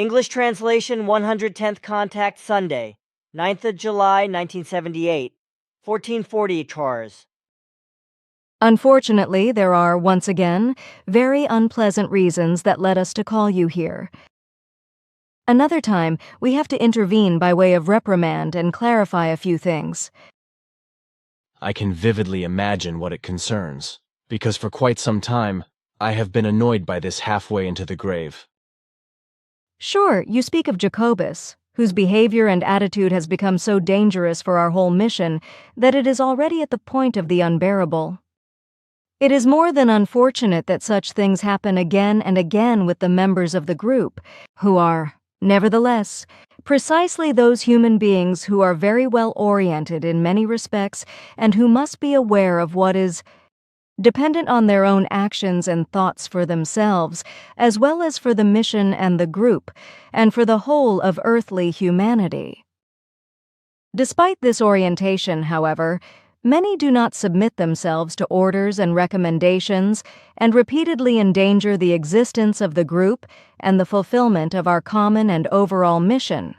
English translation 110th Contact Sunday, 9th of July, 1978, 1440 Chars. Unfortunately, there are, once again, very unpleasant reasons that led us to call you here. Another time, we have to intervene by way of reprimand and clarify a few things. I can vividly imagine what it concerns, because for quite some time, I have been annoyed by this halfway into the grave. Sure, you speak of Jacobus, whose behavior and attitude has become so dangerous for our whole mission that it is already at the point of the unbearable. It is more than unfortunate that such things happen again and again with the members of the group, who are, nevertheless, precisely those human beings who are very well oriented in many respects and who must be aware of what is dependent on their own actions and thoughts for themselves, as well as for the mission and the group, and for the whole of earthly humanity. Despite this orientation, however, many do not submit themselves to orders and recommendations and repeatedly endanger the existence of the group and the fulfillment of our common and overall mission.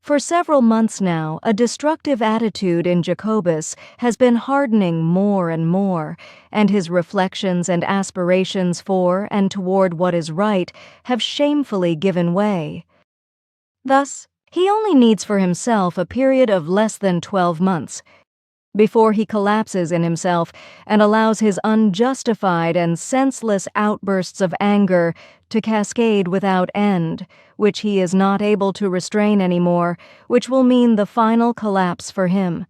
For several months now, a destructive attitude in Jacobus has been hardening more and more, and his reflections and aspirations for and toward what is right have shamefully given way. Thus, he only needs for himself a period of less than 12 months, before he collapses in himself and allows his unjustified and senseless outbursts of anger to cascade without end, which he is not able to restrain anymore, which will mean the final collapse for him.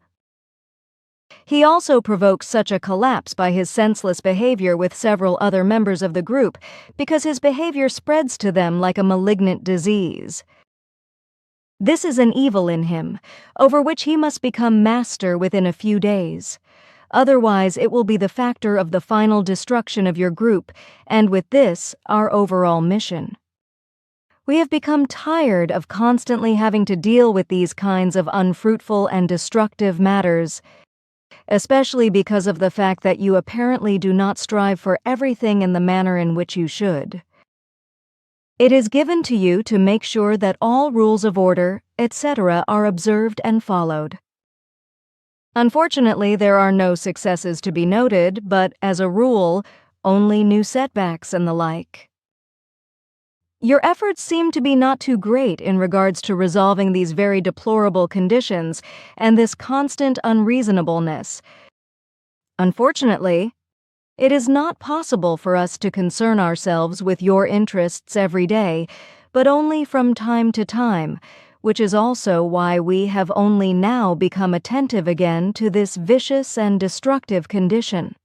He also provokes such a collapse by his senseless behavior with several other members of the group, because his behavior spreads to them like a malignant disease. This is an evil in him, over which he must become master within a few days. Otherwise, it will be the factor of the final destruction of your group, and with this, our overall mission. We have become tired of constantly having to deal with these kinds of unfruitful and destructive matters, especially because of the fact that you apparently do not strive for everything in the manner in which you should. It is given to you to make sure that all rules of order, etc., are observed and followed. Unfortunately, there are no successes to be noted, but, as a rule, only new setbacks and the like. Your efforts seem to be not too great in regards to resolving these very deplorable conditions and this constant unreasonableness. Unfortunately, it is not possible for us to concern ourselves with your interests every day, but only from time to time, which is also why we have only now become attentive again to this vicious and destructive condition.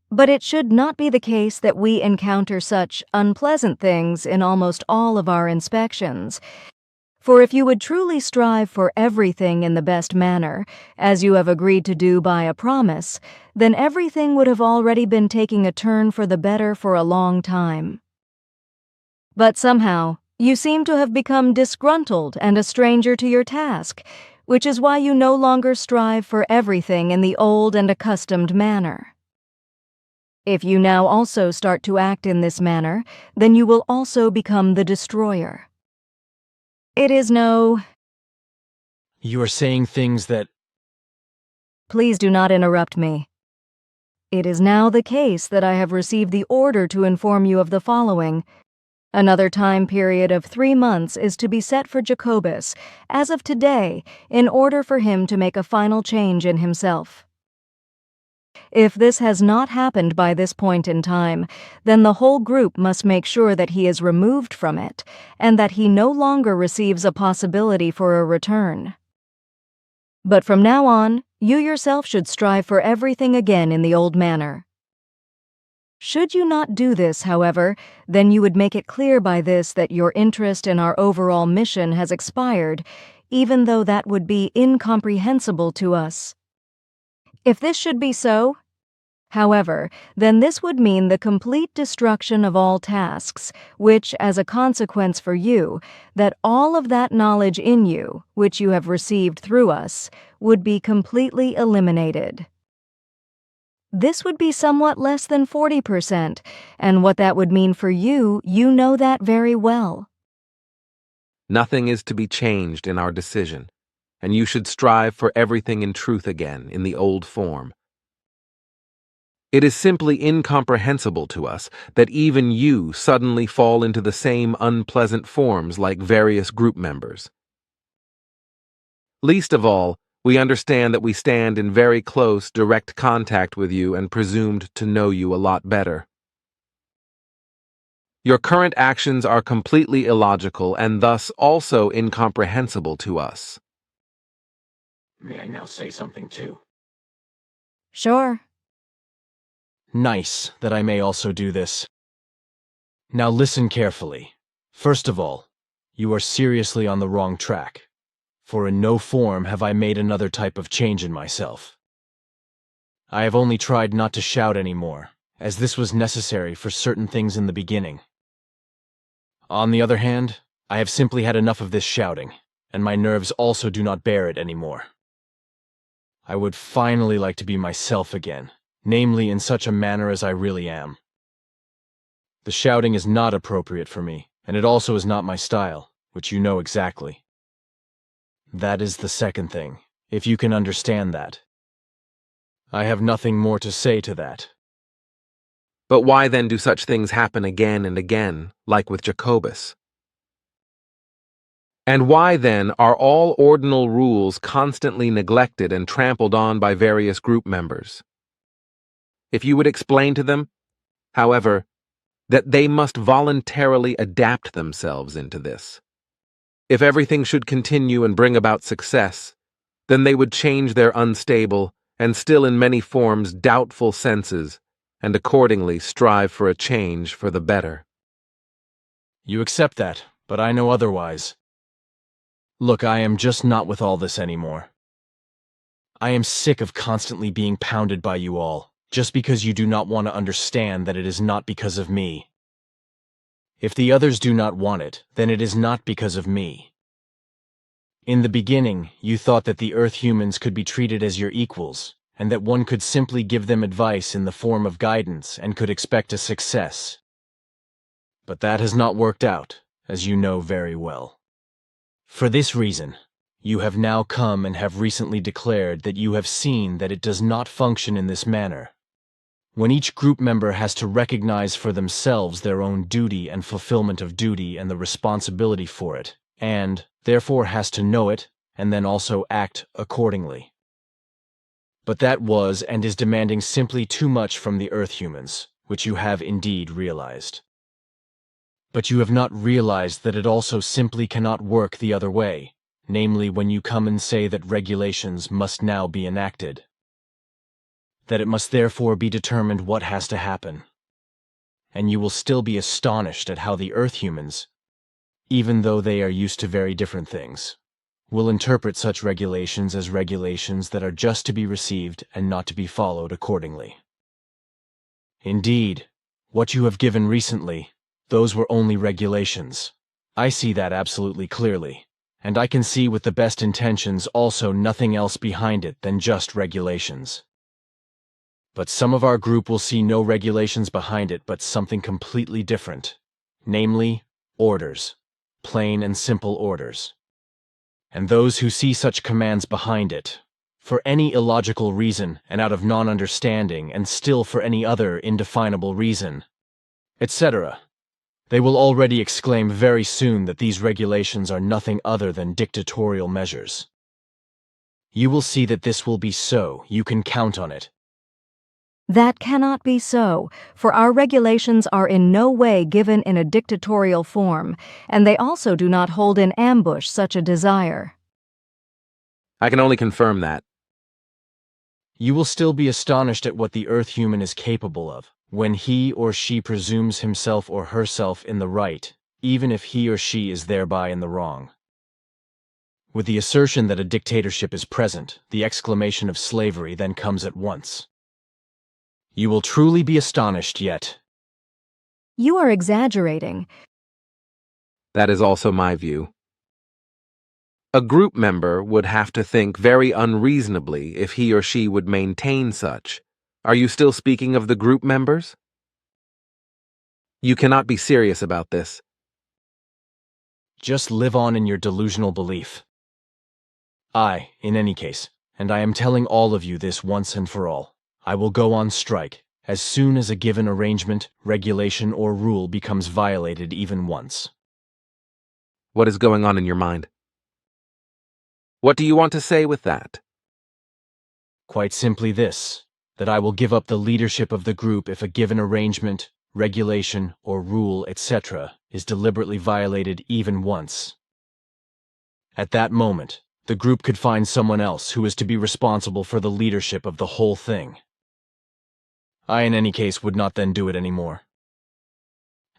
But it should not be the case that we encounter such unpleasant things in almost all of our inspections. For if you would truly strive for everything in the best manner, as you have agreed to do by a promise, then everything would have already been taking a turn for the better for a long time. But somehow, you seem to have become disgruntled and a stranger to your task, which is why you no longer strive for everything in the old and accustomed manner. If you now also start to act in this manner, then you will also become the destroyer. It is no... You are saying things that... Please do not interrupt me. It is now the case that I have received the order to inform you of the following. Another time period of 3 months is to be set for Jacobus, as of today, in order for him to make a final change in himself. If this has not happened by this point in time, then the whole group must make sure that he is removed from it, and that he no longer receives a possibility for a return. But from now on, you yourself should strive for everything again in the old manner. Should you not do this, however, then you would make it clear by this that your interest in our overall mission has expired, even though that would be incomprehensible to us. If this should be so, however, then this would mean the complete destruction of all tasks, which, as a consequence for you, that all of that knowledge in you, which you have received through us, would be completely eliminated. This would be somewhat less than 40%, and what that would mean for you, you know that very well. Nothing is to be changed in our decision, and you should strive for everything in truth again, in the old form. It is simply incomprehensible to us that even you suddenly fall into the same unpleasant forms like various group members. Least of all, we understand that we stand in very close, direct contact with you and presumed to know you a lot better. Your current actions are completely illogical and thus also incomprehensible to us. May I now say something too? Sure. Nice that I may also do this. Now listen carefully. First of all, you are seriously on the wrong track, for in no form have I made another type of change in myself. I have only tried not to shout anymore, as this was necessary for certain things in the beginning. On the other hand, I have simply had enough of this shouting, and my nerves also do not bear it anymore. I would finally like to be myself again, namely in such a manner as I really am. The shouting is not appropriate for me, and it also is not my style, which you know exactly. That is the second thing, if you can understand that. I have nothing more to say to that. But why then do such things happen again and again, like with Jacobus? And why then are all ordinal rules constantly neglected and trampled on by various group members? If you would explain to them, however, that they must voluntarily adapt themselves into this. If everything should continue and bring about success, then they would change their unstable and still in many forms doubtful senses and accordingly strive for a change for the better. You accept that, but I know otherwise. Look, I am just not with all this anymore. I am sick of constantly being pounded by you all, just because you do not want to understand that it is not because of me. If the others do not want it, then it is not because of me. In the beginning, you thought that the Earth humans could be treated as your equals, and that one could simply give them advice in the form of guidance and could expect a success. But that has not worked out, as you know very well. For this reason, you have now come and have recently declared that you have seen that it does not function in this manner. When each group member has to recognize for themselves their own duty and fulfillment of duty and the responsibility for it, and, therefore, has to know it and then also act accordingly. But that was and is demanding simply too much from the Earth humans, which you have indeed realized. But you have not realized that it also simply cannot work the other way, namely when you come and say that regulations must now be enacted. That it must therefore be determined what has to happen. And you will still be astonished at how the Earth humans, even though they are used to very different things, will interpret such regulations as regulations that are just to be received and not to be followed accordingly. Indeed, what you have given recently, those were only regulations. I see that absolutely clearly, and I can see with the best intentions also nothing else behind it than just regulations. But some of our group will see no regulations behind it but something completely different, namely, orders, plain and simple orders. And those who see such commands behind it, for any illogical reason and out of non-understanding and still for any other indefinable reason, etc., they will already exclaim very soon that these regulations are nothing other than dictatorial measures. You will see that this will be so, you can count on it. That cannot be so, for our regulations are in no way given in a dictatorial form, and they also do not hold in ambush such a desire. I can only confirm that. You will still be astonished at what the Earth human is capable of, when he or she presumes himself or herself in the right, even if he or she is thereby in the wrong. With the assertion that a dictatorship is present, the exclamation of slavery then comes at once. You will truly be astonished yet. You are exaggerating. That is also my view. A group member would have to think very unreasonably if he or she would maintain such, Are you still speaking of the group members? You cannot be serious about this. Just live on in your delusional belief. In any case, and I am telling all of you this once and for all, I will go on strike as soon as a given arrangement, regulation, or rule becomes violated even once. What is going on in your mind? What do you want to say with that? Quite simply this, that I will give up the leadership of the group if a given arrangement, regulation, or rule, etc., is deliberately violated even once. At that moment, the group could find someone else who is to be responsible for the leadership of the whole thing. I, in any case, would not then do it anymore.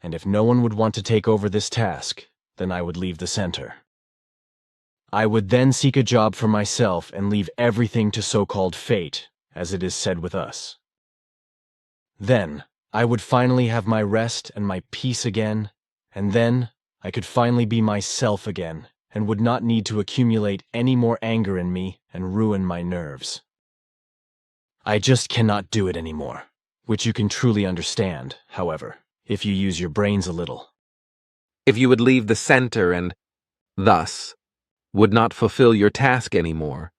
And if no one would want to take over this task, then I would leave the center. I would then seek a job for myself and leave everything to so-called fate, as it is said with us. Then, I would finally have my rest and my peace again, and then I could finally be myself again, and would not need to accumulate any more anger in me and ruin my nerves. I just cannot do it anymore, which you can truly understand, however, if you use your brains a little. If you would leave the center and, thus, would not fulfill your task anymore,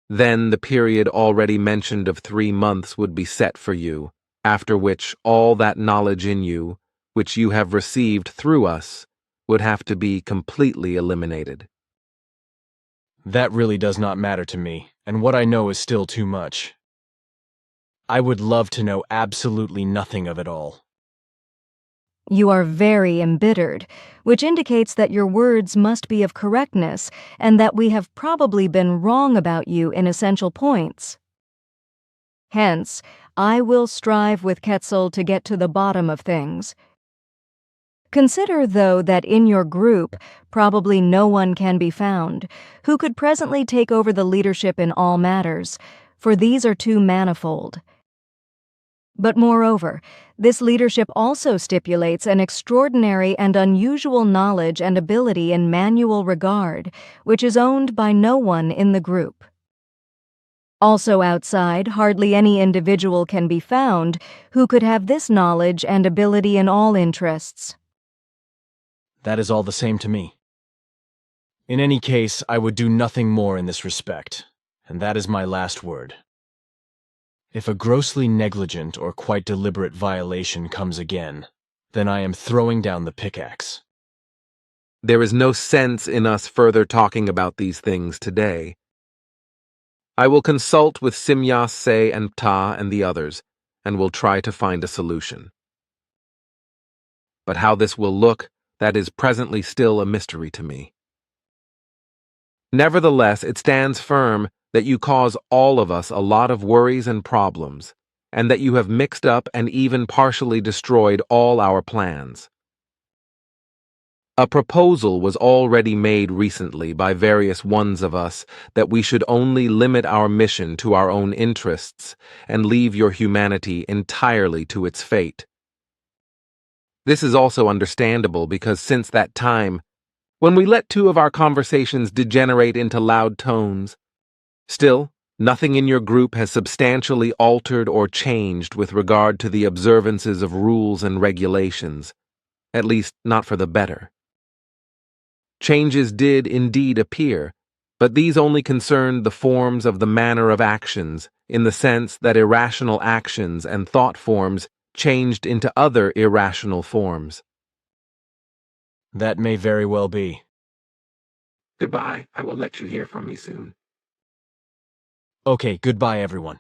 then the period already mentioned of 3 months would be set for you, after which all that knowledge in you, which you have received through us, would have to be completely eliminated. That really does not matter to me, and what I know is still too much. I would love to know absolutely nothing of it all. You are very embittered, which indicates that your words must be of correctness and that we have probably been wrong about you in essential points. Hence, I will strive with Quetzal to get to the bottom of things. Consider, though, that in your group probably no one can be found who could presently take over the leadership in all matters, for these are too manifold. But moreover, this leadership also stipulates an extraordinary and unusual knowledge and ability in manual regard, which is owned by no one in the group. Also outside, hardly any individual can be found who could have this knowledge and ability in all interests. That is all the same to me. In any case, I would do nothing more in this respect, and that is my last word. If a grossly negligent or quite deliberate violation comes again, then I am throwing down the pickaxe. There is no sense in us further talking about these things today. I will consult with Simyas Se and Ptah and the others, and will try to find a solution. But how this will look, that is presently still a mystery to me. Nevertheless, it stands firm that you cause all of us a lot of worries and problems, and that you have mixed up and even partially destroyed all our plans. A proposal was already made recently by various ones of us that we should only limit our mission to our own interests and leave your humanity entirely to its fate. This is also understandable because since that time, when we let 2 of our conversations degenerate into loud tones, still, nothing in your group has substantially altered or changed with regard to the observances of rules and regulations, at least not for the better. Changes did indeed appear, but these only concerned the forms of the manner of actions, in the sense that irrational actions and thought forms changed into other irrational forms. That may very well be. Goodbye. I will let you hear from me soon. Okay, goodbye everyone.